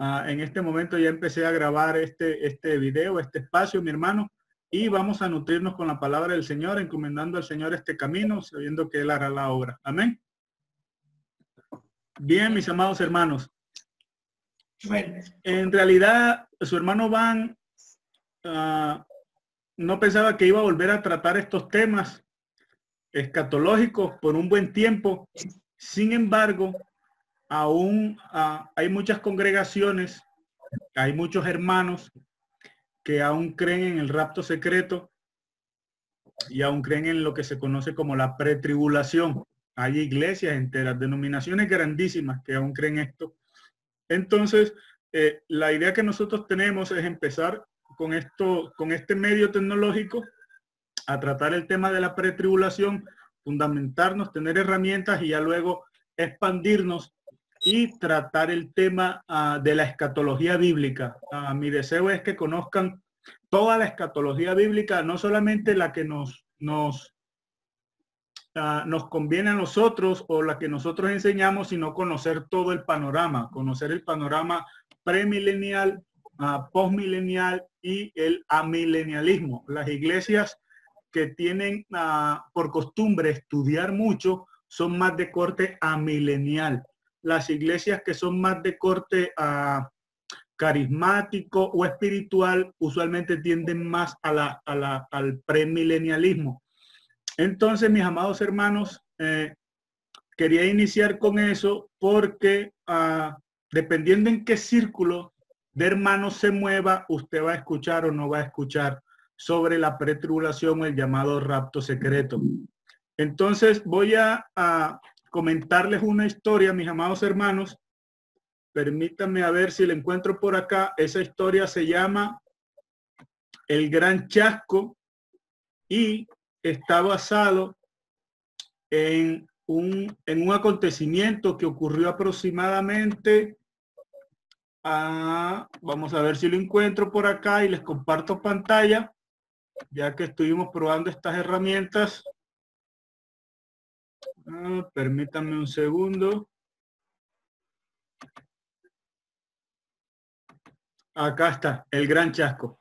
En este momento ya empecé a grabar este video, este espacio, mi hermano, y vamos a nutrirnos con la palabra del Señor, encomendando al Señor este camino, sabiendo que Él hará la obra. Amén. Bien, mis amados hermanos. En realidad, su hermano Van no pensaba que iba a volver a tratar estos temas escatológicos por un buen tiempo. Sin embargo, aún hay muchas congregaciones, hay muchos hermanos que aún creen en el rapto secreto y aún creen en lo que se conoce como la pretribulación. Hay iglesias enteras, denominaciones grandísimas que aún creen esto. Entonces, la idea que nosotros tenemos es empezar con este medio tecnológico a tratar el tema de la pretribulación, fundamentarnos, tener herramientas y ya luego expandirnos y tratar el tema de la escatología bíblica. Mi deseo es que conozcan toda la escatología bíblica, no solamente la que nos conviene a nosotros o la que nosotros enseñamos, sino conocer todo el panorama, conocer el panorama premilenial, postmilenial y el amilenialismo. Las iglesias que tienen por costumbre estudiar mucho son más de corte amilenial. Las iglesias que son más de corte carismático o espiritual usualmente tienden más al premilenialismo. Entonces, mis amados hermanos, quería iniciar con eso porque dependiendo en qué círculo de hermanos se mueva, usted va a escuchar o no va a escuchar sobre la pretribulación o el llamado rapto secreto. Entonces, voy a comentarles una historia, mis amados hermanos. Permítanme a ver si la encuentro por acá. Esa historia se llama El Gran Chasco y está basado en un acontecimiento que ocurrió aproximadamente vamos a ver si lo encuentro por acá y les comparto pantalla, ya que estuvimos probando estas herramientas. Permítanme un segundo. Acá está, el Gran Chasco.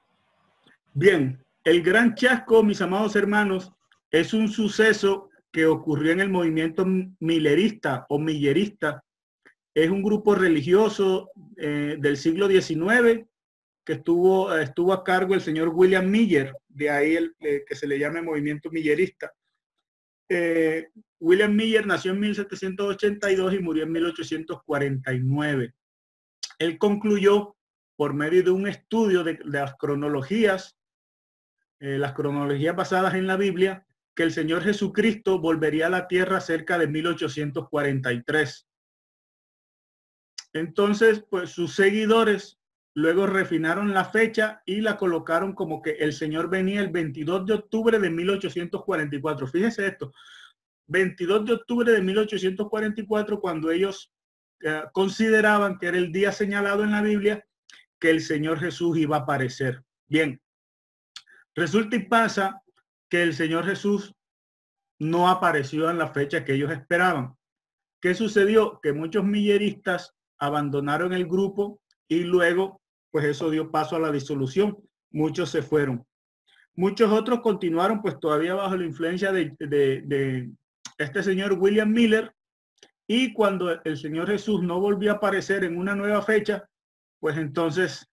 Bien, el Gran Chasco, mis amados hermanos, es un suceso que ocurrió en el movimiento millerista o millerista. Es un grupo religioso del siglo XIX que estuvo a cargo el señor William Miller, de ahí que se le llama movimiento millerista. William Miller nació en 1782 y murió en 1849. Él concluyó por medio de un estudio de las cronologías basadas en la Biblia, que el Señor Jesucristo volvería a la tierra cerca de 1843. Entonces, pues sus seguidores luego refinaron la fecha y la colocaron como que el Señor venía el 22 de octubre de 1844. Fíjese esto, 22 de octubre de 1844, cuando ellos consideraban que era el día señalado en la Biblia que el Señor Jesús iba a aparecer. Bien, resulta y pasa que el Señor Jesús no apareció en la fecha que ellos esperaban. ¿Qué sucedió? Que muchos milleristas abandonaron el grupo y luego, pues eso dio paso a la disolución. Muchos se fueron. Muchos otros continuaron, pues todavía bajo la influencia de este señor William Miller. Y cuando el Señor Jesús no volvió a aparecer en una nueva fecha, pues entonces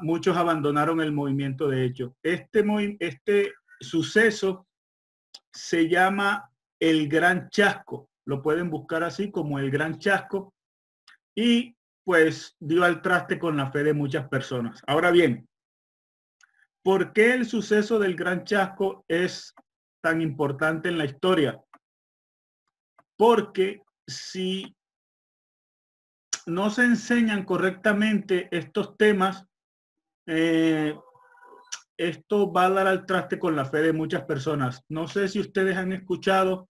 muchos abandonaron el movimiento. De hecho, este suceso se llama el Gran Chasco. Lo pueden buscar así como el Gran Chasco. Y pues dio al traste con la fe de muchas personas. Ahora bien, ¿por qué el suceso del Gran Chasco es tan importante en la historia? Porque si no se enseñan correctamente estos temas, esto va a dar al traste con la fe de muchas personas. No sé si ustedes han escuchado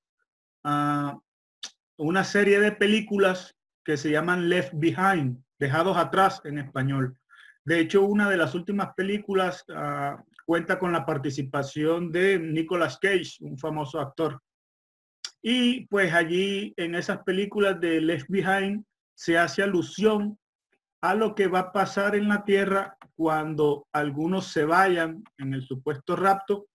una serie de películas que se llaman Left Behind, dejados atrás en español. De hecho, una de las últimas películas cuenta con la participación de Nicolas Cage, un famoso actor. Y pues allí en esas películas de Left Behind se hace alusión a lo que va a pasar en la tierra cuando algunos se vayan en el supuesto rapto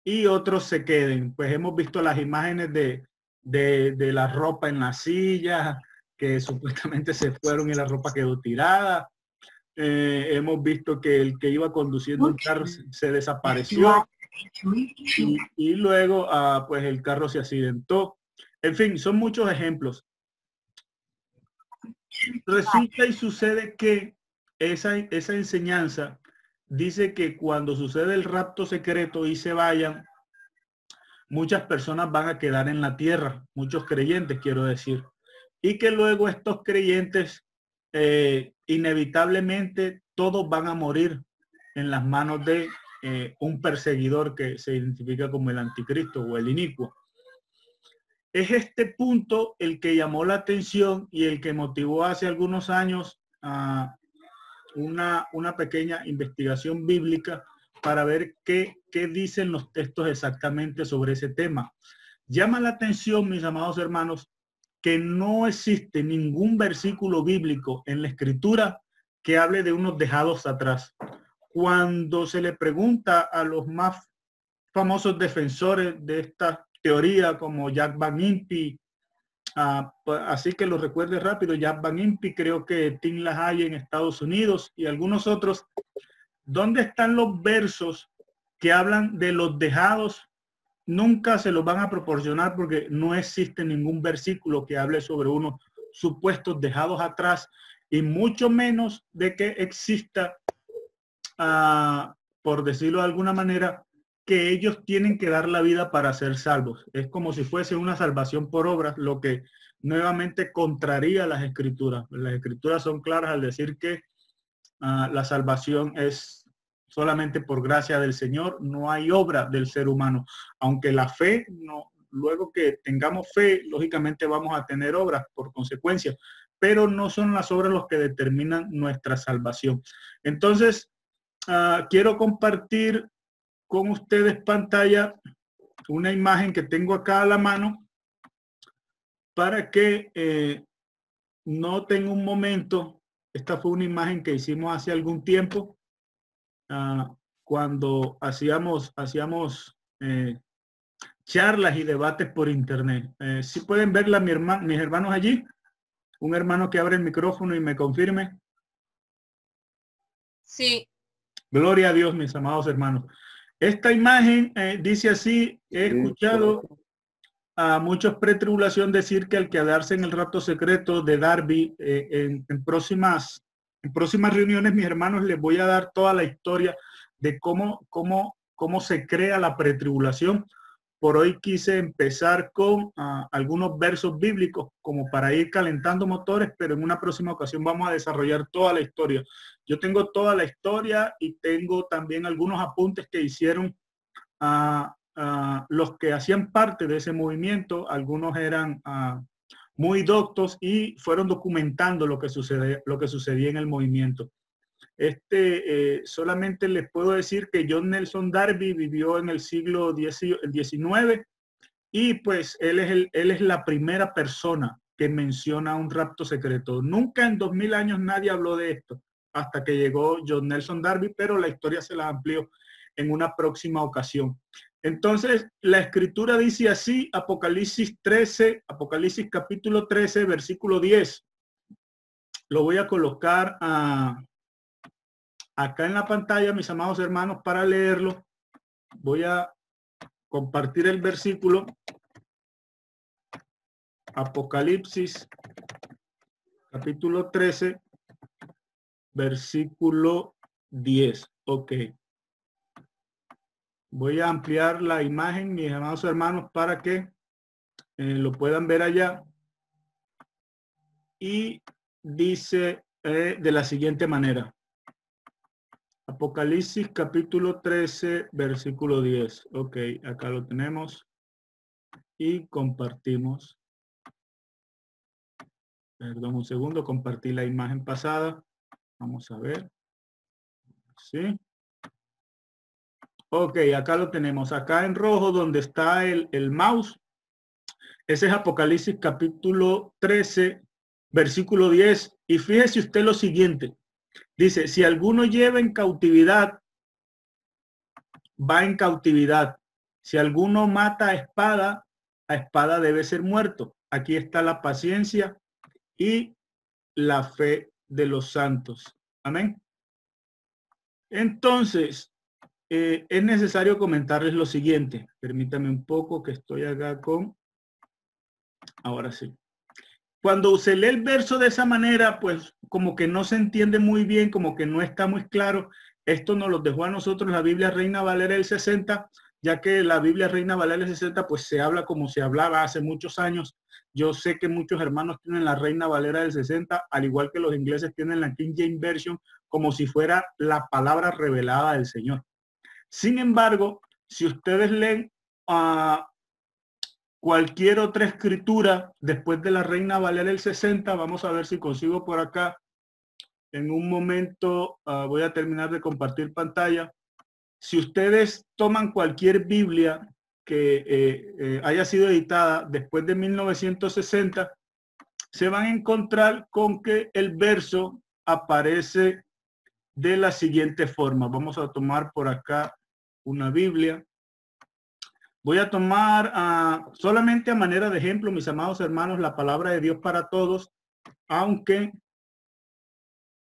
y otros se queden. Pues hemos visto las imágenes de la ropa en la silla, que supuestamente se fueron y la ropa quedó tirada. Hemos visto que el que iba conduciendo el carro se desapareció y luego pues el carro se accidentó. En fin, son muchos ejemplos. Resulta y sucede que esa enseñanza dice que cuando sucede el rapto secreto y se vayan, muchas personas van a quedar en la tierra, muchos creyentes quiero decir, y que luego estos creyentes inevitablemente todos van a morir en las manos de un perseguidor que se identifica como el anticristo o el inicuo. Es este punto el que llamó la atención y el que motivó hace algunos años a una pequeña investigación bíblica para ver qué dicen los textos exactamente sobre ese tema. Llama la atención, mis amados hermanos, que no existe ningún versículo bíblico en la escritura que hable de unos dejados atrás. Cuando se le pregunta a los más famosos defensores de esta teoría como Jack Van Impe, así que lo recuerde rápido, Jack Van Impe, creo que Tim LaHaye en Estados Unidos y algunos otros, ¿dónde están los versos que hablan de los dejados? Nunca se los van a proporcionar porque no existe ningún versículo que hable sobre unos supuestos dejados atrás y mucho menos de que exista, por decirlo de alguna manera, que ellos tienen que dar la vida para ser salvos. Es como si fuese una salvación por obras, lo que nuevamente contraría las escrituras. Las escrituras son claras al decir que la salvación es solamente por gracia del Señor, no hay obra del ser humano. Aunque la fe, no, luego que tengamos fe, lógicamente vamos a tener obras por consecuencia, pero no son las obras los que determinan nuestra salvación. Entonces, quiero compartir con ustedes pantalla una imagen que tengo acá a la mano para que noten un momento. Esta fue una imagen que hicimos hace algún tiempo cuando hacíamos charlas y debates por internet. ¿Sí pueden verla mis hermanos allí? Un hermano que abre el micrófono y me confirme. Sí. Gloria a Dios, mis amados hermanos. Esta imagen dice así: he escuchado a muchos pretribulación decir que al quedarse en el rapto secreto de Darby, en próximas reuniones, mis hermanos, les voy a dar toda la historia de cómo se crea la pretribulación. Por hoy quise empezar con algunos versos bíblicos como para ir calentando motores, pero en una próxima ocasión vamos a desarrollar toda la historia. Yo tengo toda la historia y tengo también algunos apuntes que hicieron los que hacían parte de ese movimiento. Algunos eran muy doctos y fueron documentando lo que sucedía en el movimiento. Solamente les puedo decir que John Nelson Darby vivió en el siglo XIX y pues él es la primera persona que menciona un rapto secreto. Nunca en 2000 años nadie habló de esto hasta que llegó John Nelson Darby, pero la historia se la amplió en una próxima ocasión. Entonces, la escritura dice así, Apocalipsis capítulo 13, versículo 10. Lo voy a colocar acá en la pantalla, mis amados hermanos, para leerlo. Voy a compartir el versículo. Apocalipsis capítulo 13, versículo 10. Ok. Voy a ampliar la imagen, mis amados hermanos, para que lo puedan ver allá. Y dice de la siguiente manera. Apocalipsis capítulo 13, versículo 10. Ok, acá lo tenemos. Y compartimos. Perdón un segundo, compartí la imagen pasada. Vamos a ver. Sí. Ok, acá lo tenemos. Acá en rojo donde está el mouse. Ese es Apocalipsis capítulo 13, Versículo 10. Y fíjese usted lo siguiente. Dice, si alguno lleva en cautividad, va en cautividad. Si alguno mata a espada debe ser muerto. Aquí está la paciencia y la fe de los santos. Amén. Entonces, es necesario comentarles lo siguiente. Permítame un poco que estoy acá con... Ahora sí. Cuando se lee el verso de esa manera, pues como que no se entiende muy bien, como que no está muy claro. Esto nos lo dejó a nosotros la Biblia Reina Valera del 60, ya que la Biblia Reina Valera del 60 pues se habla como se hablaba hace muchos años. Yo sé que muchos hermanos tienen la Reina Valera del 60, al igual que los ingleses tienen la King James Version, como si fuera la palabra revelada del Señor. Sin embargo, si ustedes leen cualquier otra escritura después de la Reina Valera del 60, vamos a ver si consigo por acá. En un momento voy a terminar de compartir pantalla. Si ustedes toman cualquier Biblia que haya sido editada después de 1960, se van a encontrar con que el verso aparece de la siguiente forma. Vamos a tomar por acá una Biblia. Voy a tomar solamente a manera de ejemplo, mis amados hermanos, la palabra de Dios para todos, aunque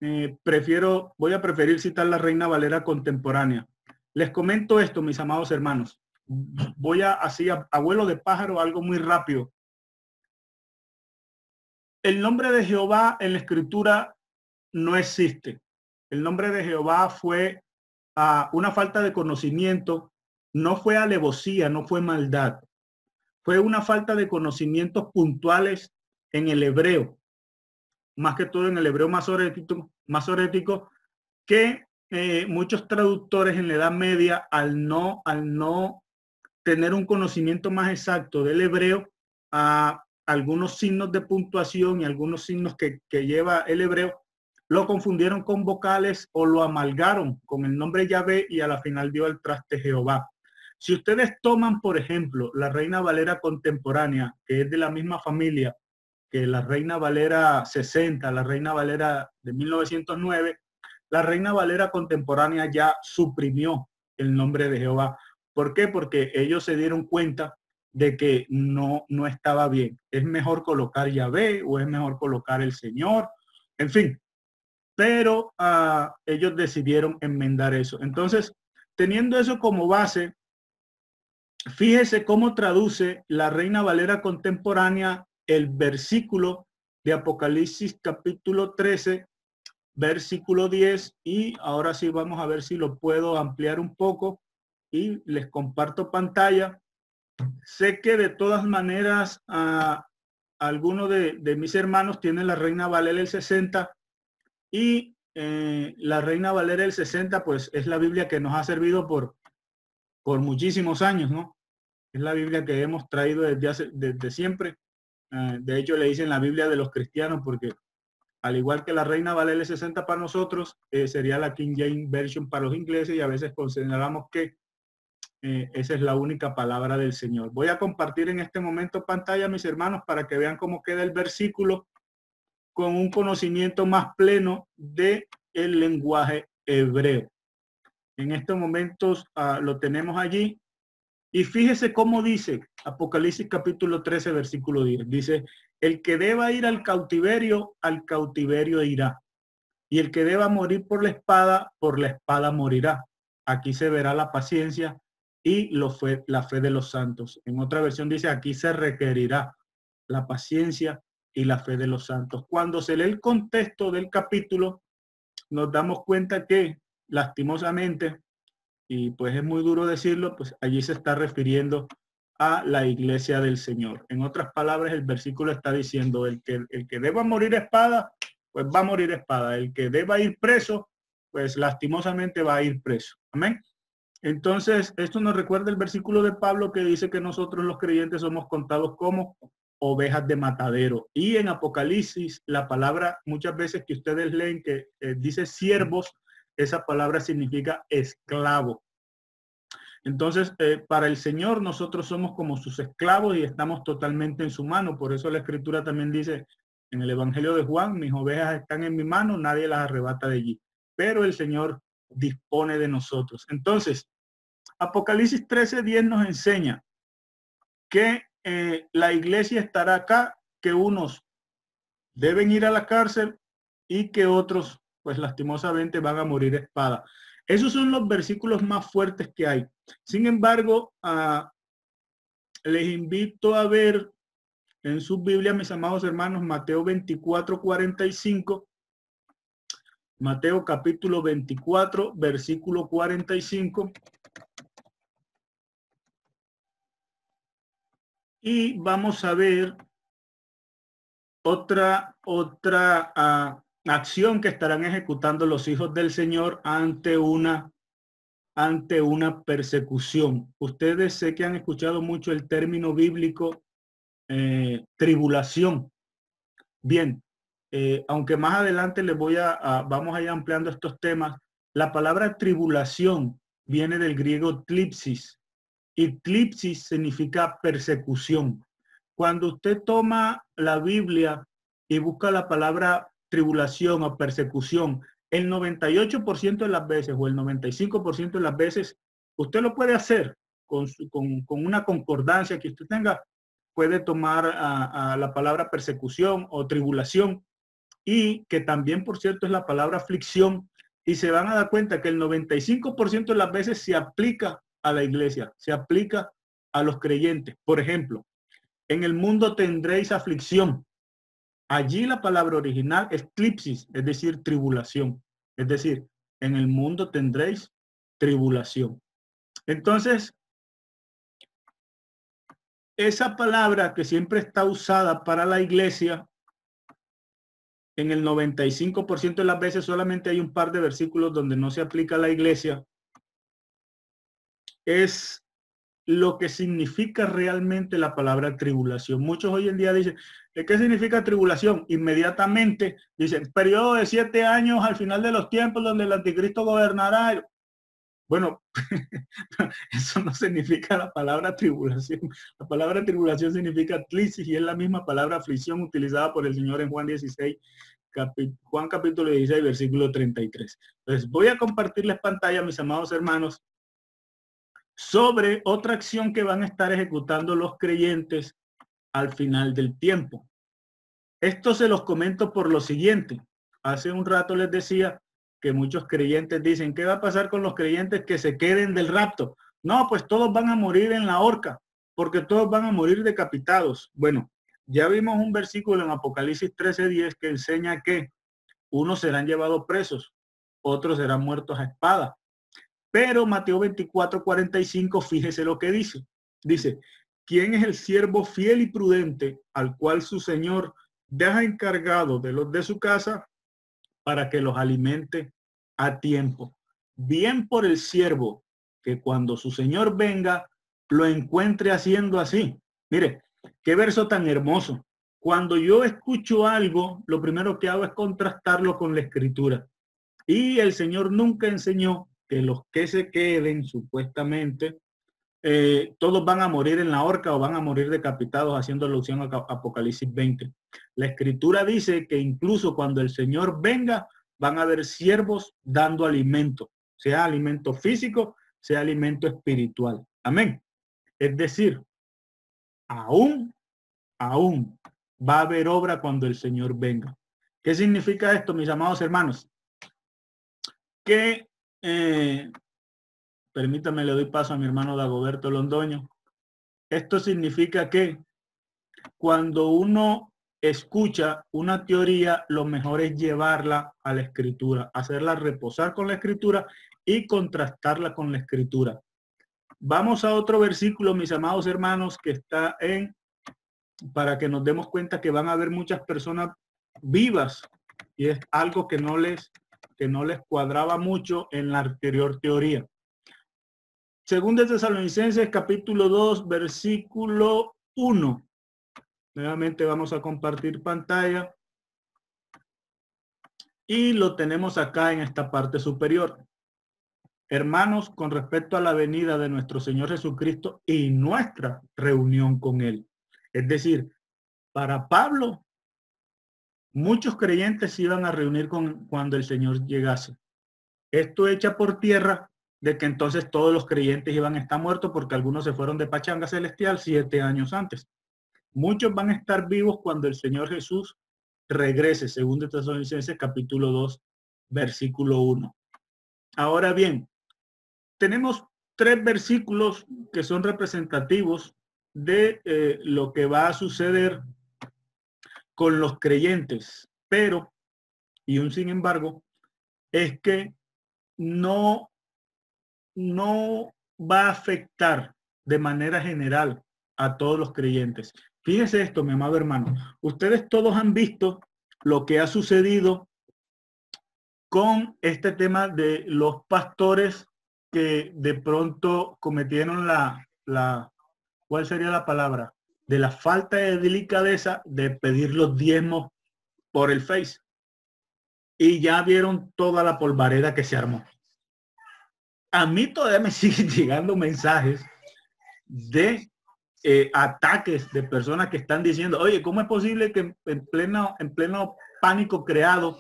voy a preferir citar la Reina Valera contemporánea. Les comento esto, mis amados hermanos. Voy así a vuelo de pájaro, algo muy rápido. El nombre de Jehová en la escritura no existe. El nombre de Jehová fue una falta de conocimiento, no fue alevosía, no fue maldad. Fue una falta de conocimientos puntuales en el hebreo, más que todo en el hebreo masorético, que muchos traductores en la Edad Media, al no tener un conocimiento más exacto del hebreo, a algunos signos de puntuación y algunos signos que lleva el hebreo, lo confundieron con vocales o lo amalgaron con el nombre Yahvé y a la final dio al traste Jehová. Si ustedes toman, por ejemplo, la Reina Valera contemporánea, que es de la misma familia que la Reina Valera 60, la Reina Valera de 1909, la Reina Valera contemporánea ya suprimió el nombre de Jehová. ¿Por qué? Porque ellos se dieron cuenta de que no estaba bien. Es mejor colocar Yahvé o es mejor colocar el Señor, en fin. Pero ellos decidieron enmendar eso. Entonces, teniendo eso como base, fíjese cómo traduce la Reina Valera contemporánea el versículo de Apocalipsis capítulo 13, versículo 10, y ahora sí vamos a ver si lo puedo ampliar un poco y les comparto pantalla. Sé que de todas maneras algunos de mis hermanos tienen la Reina Valera el 60 y la Reina Valera el 60 pues es la Biblia que nos ha servido por muchísimos años, ¿no? Es la Biblia que hemos traído desde siempre. De hecho, le dicen la Biblia de los cristianos porque al igual que la Reina Valera 60 para nosotros, sería la King James Version para los ingleses y a veces consideramos que esa es la única palabra del Señor. Voy a compartir en este momento pantalla, mis hermanos, para que vean cómo queda el versículo con un conocimiento más pleno del lenguaje hebreo. En estos momentos lo tenemos allí. Y fíjese cómo dice Apocalipsis capítulo 13, versículo 10. Dice, el que deba ir al cautiverio irá. Y el que deba morir por la espada morirá. Aquí se verá la paciencia y la fe de los santos. En otra versión dice, aquí se requerirá la paciencia y la fe de los santos. Cuando se lee el contexto del capítulo, nos damos cuenta que, lastimosamente, y pues es muy duro decirlo, pues allí se está refiriendo a la iglesia del Señor. En otras palabras, el versículo está diciendo, el que deba morir espada, pues va a morir espada. El que deba ir preso, pues lastimosamente va a ir preso. Amén. Entonces, esto nos recuerda el versículo de Pablo que dice que nosotros los creyentes somos contados como ovejas de matadero. Y en Apocalipsis, la palabra muchas veces que ustedes leen que dice siervos, esa palabra significa esclavo. Entonces, para el Señor nosotros somos como sus esclavos y estamos totalmente en su mano. Por eso la Escritura también dice En el Evangelio de Juan, mis ovejas están en mi mano, nadie las arrebata de allí. Pero el Señor dispone de nosotros. Entonces, Apocalipsis 13:10 nos enseña que la iglesia estará acá, que unos deben ir a la cárcel y que otros, pues lastimosamente, van a morir a espada. Esos son los versículos más fuertes que hay. Sin embargo, les invito a ver en sus Biblias, mis amados hermanos, Mateo 24:45. Mateo capítulo 24, versículo 45. Y vamos a ver otra acción que estarán ejecutando los hijos del Señor ante una persecución. Ustedes sé que han escuchado mucho el término bíblico tribulación. Bien, aunque más adelante les vamos a ir ampliando estos temas, la palabra tribulación viene del griego tlipsis, y tlipsis significa persecución. Cuando usted toma la Biblia y busca la palabra tribulación o persecución, el 98% de las veces o el 95% de las veces, usted lo puede hacer con una concordancia que usted tenga, puede tomar a la palabra persecución o tribulación, y que también, por cierto, es la palabra aflicción, y se van a dar cuenta que el 95% de las veces se aplica a la iglesia, se aplica a los creyentes. Por ejemplo, en el mundo tendréis aflicción. Allí la palabra original es tlipsis, es decir, tribulación. Es decir, en el mundo tendréis tribulación. Entonces, esa palabra que siempre está usada para la iglesia, en el 95% de las veces solamente hay un par de versículos donde no se aplica a la iglesia, es lo que significa realmente la palabra tribulación. Muchos hoy en día dicen, ¿qué significa tribulación? Inmediatamente dicen, periodo de 7 años al final de los tiempos donde el anticristo gobernará. Bueno, eso no significa la palabra tribulación. La palabra tribulación significa tlipsis y es la misma palabra aflicción utilizada por el Señor en Juan 16, Juan capítulo 16, versículo 33. Entonces voy a compartirles pantalla, mis amados hermanos, sobre otra acción que van a estar ejecutando los creyentes al final del tiempo. Esto se los comento por lo siguiente. Hace un rato les decía que muchos creyentes dicen, ¿qué va a pasar con los creyentes que se queden del rapto? No, pues todos van a morir en la horca, porque todos van a morir decapitados. Bueno, ya vimos un versículo en Apocalipsis 13:10 que enseña que unos serán llevados presos, otros serán muertos a espada. Pero Mateo 24:45, fíjese lo que dice. Dice, ¿quién es el siervo fiel y prudente al cual su señor deja encargado de los de su casa para que los alimente a tiempo? Bien por el siervo, que cuando su señor venga, lo encuentre haciendo así. Mire, qué verso tan hermoso. Cuando yo escucho algo, lo primero que hago es contrastarlo con la escritura. Y el Señor nunca enseñó que los que se queden, supuestamente, todos van a morir en la horca o van a morir decapitados, haciendo alusión a Apocalipsis 20. La escritura dice que incluso cuando el Señor venga, van a haber siervos dando alimento, sea alimento físico, sea alimento espiritual. Amén. Es decir, aún va a haber obra cuando el Señor venga. ¿Qué significa esto, mis amados hermanos? Que, permítame, le doy paso a mi hermano Dagoberto Londoño. Esto significa que cuando uno escucha una teoría, lo mejor es llevarla a la escritura, hacerla reposar con la escritura y contrastarla con la escritura. Vamos a otro versículo, mis amados hermanos, que está para que nos demos cuenta que van a haber muchas personas vivas, y es algo que no les cuadraba mucho en la anterior teoría. Segunda de Tesalonicenses capítulo 2, versículo 1. Nuevamente vamos a compartir pantalla y lo tenemos acá en esta parte superior. Hermanos, con respecto a la venida de nuestro Señor Jesucristo y nuestra reunión con Él. Es decir, para Pablo, Muchos creyentes se iban a reunir cuando el Señor llegase. Esto echa por tierra de que entonces todos los creyentes iban a estar muertos porque algunos se fueron de pachanga celestial 7 años antes. Muchos van a estar vivos cuando el Señor Jesús regrese, según de Tesalonicenses capítulo 2, versículo 1. Ahora bien, tenemos 3 versículos que son representativos de lo que va a suceder con los creyentes, pero, y un sin embargo, es que no va a afectar de manera general a todos los creyentes. Fíjense esto, mi amado hermano. Ustedes todos han visto lo que ha sucedido con este tema de los pastores que de pronto cometieron ¿cuál sería la palabra? De la falta de delicadeza de pedir los diezmos por el Face. Y ya vieron toda la polvareda que se armó. A mí todavía me siguen llegando mensajes de ataques de personas que están diciendo, oye, ¿cómo es posible que en pleno pánico creado,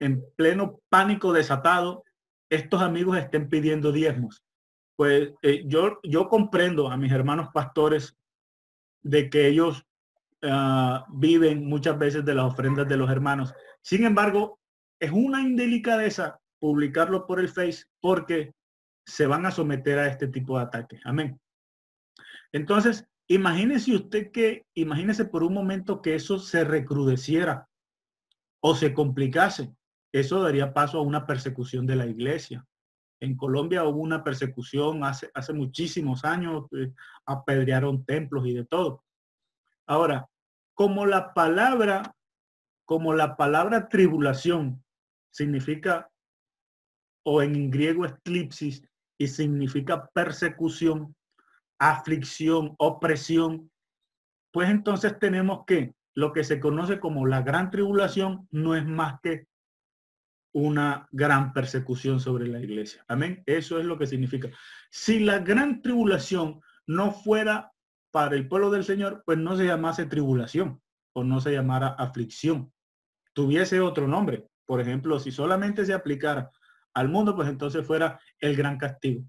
en pleno pánico desatado, estos amigos estén pidiendo diezmos? Pues yo comprendo a mis hermanos pastores de que ellos viven muchas veces de las ofrendas de los hermanos. Sin embargo, es una indelicadeza publicarlo por el Face porque se van a someter a este tipo de ataques. Amén. Entonces, imagínese por un momento que eso se recrudeciera o se complicase. Eso daría paso a una persecución de la iglesia. En Colombia hubo una persecución hace muchísimos años, apedrearon templos y de todo. Ahora, como la palabra tribulación significa, o en griego eclipsis, y significa persecución, aflicción, opresión, pues entonces tenemos que lo que se conoce como la gran tribulación no es más que una gran persecución sobre la iglesia. Amén. Eso es lo que significa. Si la gran tribulación no fuera para el pueblo del Señor, pues no se llamase tribulación o no se llamara aflicción. Tuviese otro nombre. Por ejemplo, si solamente se aplicara al mundo, pues entonces fuera el gran castigo.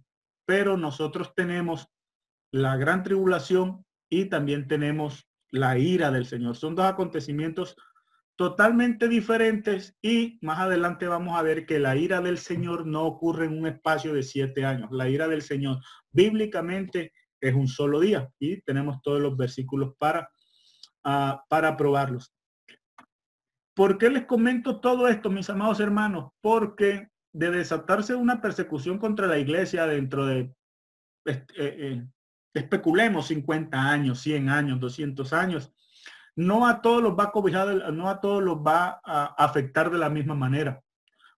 Pero nosotros tenemos la gran tribulación y también tenemos la ira del Señor. Son dos acontecimientos totalmente diferentes y más adelante vamos a ver que la ira del Señor no ocurre en un espacio de 7 años. La ira del Señor bíblicamente es un solo día y tenemos todos los versículos para probarlos. ¿Por qué les comento todo esto, mis amados hermanos? Porque de desatarse una persecución contra la iglesia dentro de, especulemos, 50 años, 100 años, 200 años, no a todos los va a cobijar, no a todos los va a afectar de la misma manera.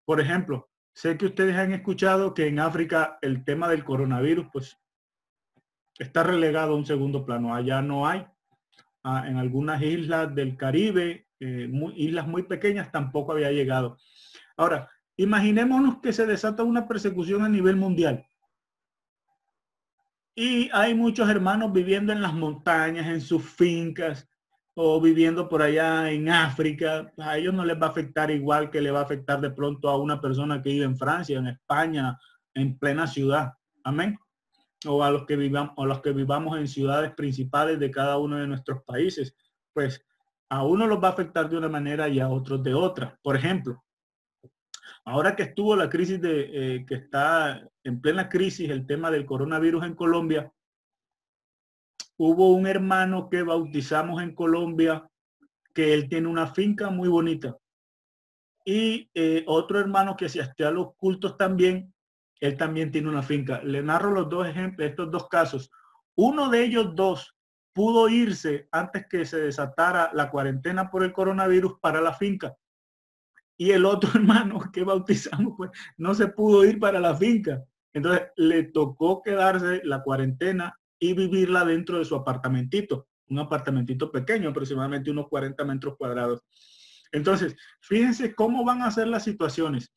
Por ejemplo, sé que ustedes han escuchado que en África el tema del coronavirus pues está relegado a un segundo plano. Allá no hay. En algunas islas del Caribe, islas muy pequeñas, tampoco había llegado. Ahora, imaginémonos que se desata una persecución a nivel mundial. Y hay muchos hermanos viviendo en las montañas, en sus fincas, o viviendo por allá en África. A ellos no les va a afectar igual que le va a afectar de pronto a una persona que vive en Francia, en España, en plena ciudad. Amén. O a los que vivamos en ciudades principales de cada uno de nuestros países. Pues a uno los va a afectar de una manera y a otros de otra. Por ejemplo, ahora que estuvo la crisis que está en plena crisis, el tema del coronavirus en Colombia, hubo un hermano que bautizamos en Colombia, que él tiene una finca muy bonita. Y otro hermano que asistía a los cultos también, él también tiene una finca. Le narro los dos ejemplos, estos dos casos. Uno de ellos dos pudo irse antes que se desatara la cuarentena por el coronavirus para la finca. Y el otro hermano que bautizamos, pues no se pudo ir para la finca. Entonces le tocó quedarse la cuarentena y vivirla dentro de su apartamentito, un apartamentito pequeño, aproximadamente unos 40 metros cuadrados. Entonces, fíjense cómo van a ser las situaciones.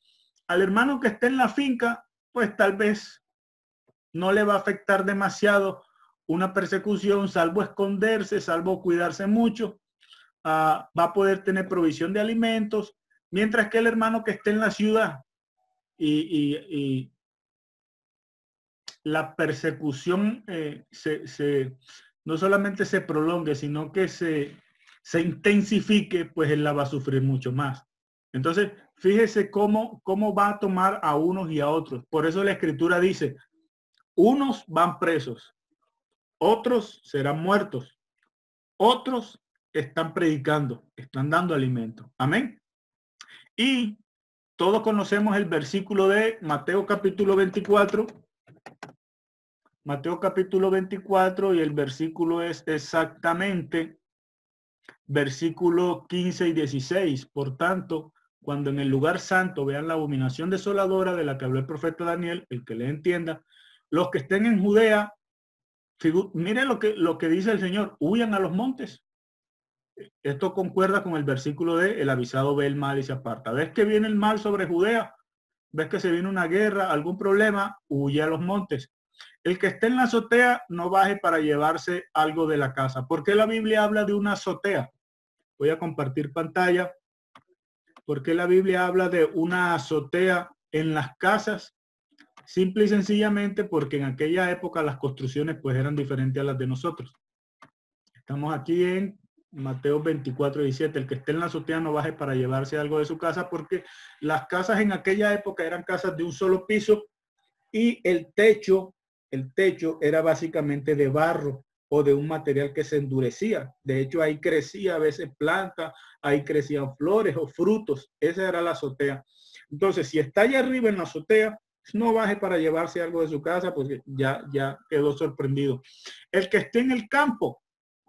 Al hermano que esté en la finca, pues tal vez no le va a afectar demasiado una persecución, salvo esconderse, salvo cuidarse mucho. va a poder tener provisión de alimentos, mientras que el hermano que esté en la ciudad y la persecución no solamente se prolongue, sino que se intensifique, pues él la va a sufrir mucho más. Entonces, fíjese cómo va a tomar a unos y a otros. Por eso la Escritura dice, unos van presos, otros serán muertos, otros están predicando, están dando alimento. Amén. Y todos conocemos el versículo de Mateo capítulo 24. Mateo capítulo 24 y el versículo es exactamente versículo 15 y 16. Por tanto, cuando en el lugar santo vean la abominación desoladora de la que habló el profeta Daniel, el que le entienda, los que estén en Judea, miren lo que dice el Señor, huyan a los montes. Esto concuerda con el versículo de el avisado ve el mal y se aparta. ¿Ves que viene el mal sobre Judea? ¿Ves que se viene una guerra, algún problema? Huye a los montes. El que esté en la azotea no baje para llevarse algo de la casa. ¿Por qué la Biblia habla de una azotea? Voy a compartir pantalla. ¿Por qué la Biblia habla de una azotea en las casas? Simple y sencillamente porque en aquella época las construcciones pues eran diferentes a las de nosotros. Estamos aquí en Mateo 24, 17. El que esté en la azotea no baje para llevarse algo de su casa, porque las casas en aquella época eran casas de un solo piso y el techo era básicamente de barro o de un material que se endurecía. De hecho, ahí crecía a veces plantas, ahí crecían flores o frutos. Esa era la azotea. Entonces, si está allá arriba en la azotea, no baje para llevarse algo de su casa, porque ya quedó sorprendido. El que esté en el campo,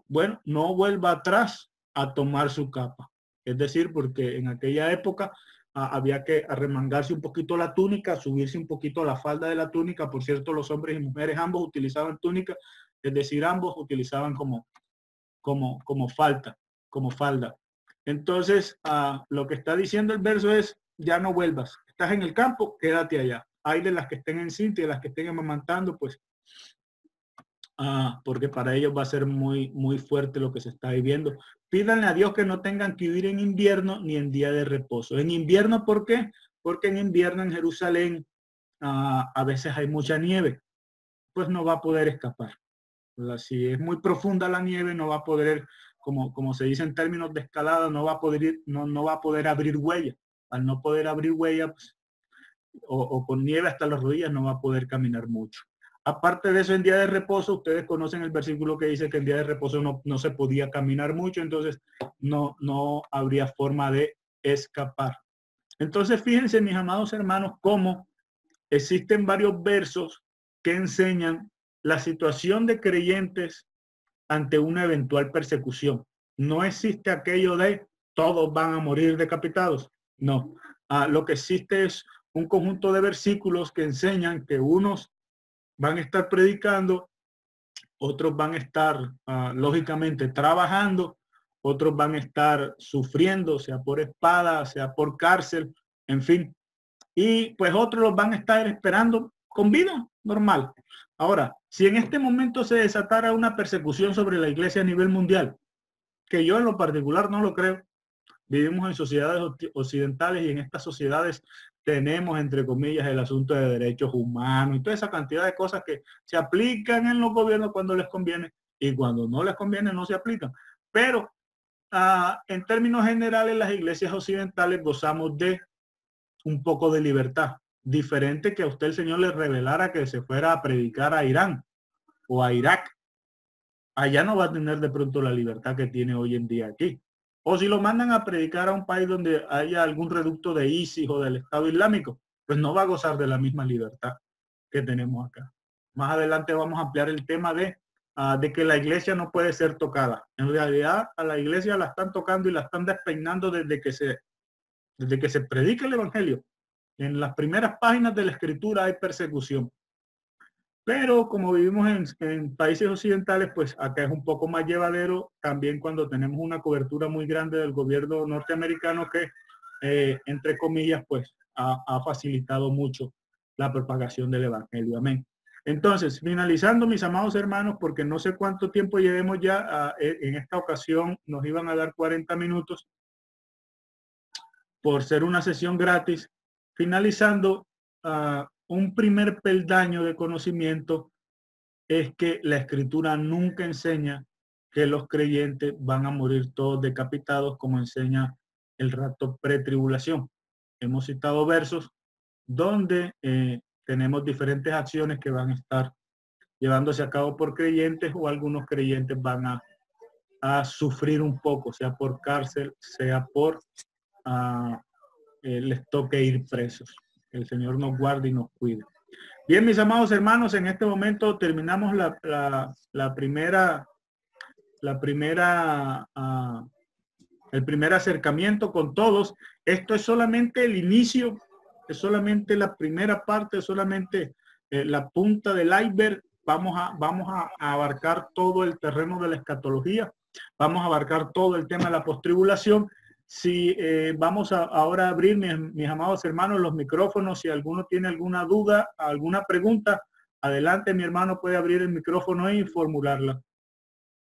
bueno, no vuelva atrás a tomar su capa. Es decir, porque en aquella época había que arremangarse un poquito la túnica, subirse un poquito la falda de la túnica. Por cierto, los hombres y mujeres ambos utilizaban túnica, es decir, ambos utilizaban como falda. Entonces, lo que está diciendo el verso es, ya no vuelvas. Estás en el campo, quédate allá. Hay de las que estén en cinta y de las que estén amamantando, pues porque para ellos va a ser muy, muy fuerte lo que se está viviendo. Pídanle a Dios que no tengan que vivir en invierno ni en día de reposo. En invierno, ¿por qué? Porque en invierno en Jerusalén a veces hay mucha nieve, pues no va a poder escapar. Si es muy profunda la nieve, no va a poder, como se dice en términos de escalada, no va a poder abrir huella. Al no poder abrir huella, pues, o con nieve hasta las rodillas, no va a poder caminar mucho. Aparte de eso, en día de reposo, ustedes conocen el versículo que dice que en día de reposo no se podía caminar mucho, entonces no habría forma de escapar. Entonces, fíjense, mis amados hermanos, cómo existen varios versos que enseñan la situación de creyentes ante una eventual persecución. No existe aquello de todos van a morir decapitados. No. Lo que existe es un conjunto de versículos que enseñan que unos van a estar predicando, otros van a estar, lógicamente, trabajando, otros van a estar sufriendo, sea por espada, sea por cárcel, en fin. Y pues otros los van a estar esperando con vida normal. Ahora, si en este momento se desatara una persecución sobre la iglesia a nivel mundial, que yo en lo particular no lo creo, vivimos en sociedades occidentales y en estas sociedades tenemos, entre comillas, el asunto de derechos humanos y toda esa cantidad de cosas que se aplican en los gobiernos cuando les conviene y cuando no les conviene no se aplican. Pero en términos generales, las iglesias occidentales gozamos de un poco de libertad, diferente que a usted el Señor le revelara que se fuera a predicar a Irán o a Irak. Allá no va a tener de pronto la libertad que tiene hoy en día aquí. O si lo mandan a predicar a un país donde haya algún reducto de ISIS o del Estado Islámico, pues no va a gozar de la misma libertad que tenemos acá. Más adelante vamos a ampliar el tema de que la iglesia no puede ser tocada. En realidad a la iglesia la están tocando y la están despeinando desde que se predica el evangelio. En las primeras páginas de la escritura hay persecución. Pero como vivimos en países occidentales, pues acá es un poco más llevadero, también cuando tenemos una cobertura muy grande del gobierno norteamericano que, entre comillas, pues ha facilitado mucho la propagación del evangelio. Amén. Entonces, finalizando, mis amados hermanos, porque no sé cuánto tiempo llevemos ya, en esta ocasión nos iban a dar 40 minutos por ser una sesión gratis. Finalizando, un primer peldaño de conocimiento es que la Escritura nunca enseña que los creyentes van a morir todos decapitados, como enseña el rapto pretribulación. Hemos citado versos donde tenemos diferentes acciones que van a estar llevándose a cabo por creyentes, o algunos creyentes van a sufrir un poco, sea por cárcel, sea por les toque ir presos. El Señor nos guarde y nos cuide. Bien, mis amados hermanos, en este momento terminamos el primer acercamiento con todos. Esto es solamente el inicio, es solamente la primera parte, es solamente la punta del iceberg. Vamos a abarcar todo el terreno de la escatología, vamos a abarcar todo el tema de la postribulación. Si vamos ahora a abrir, mis amados hermanos, los micrófonos. Si alguno tiene alguna duda, alguna pregunta, adelante, mi hermano puede abrir el micrófono y formularla.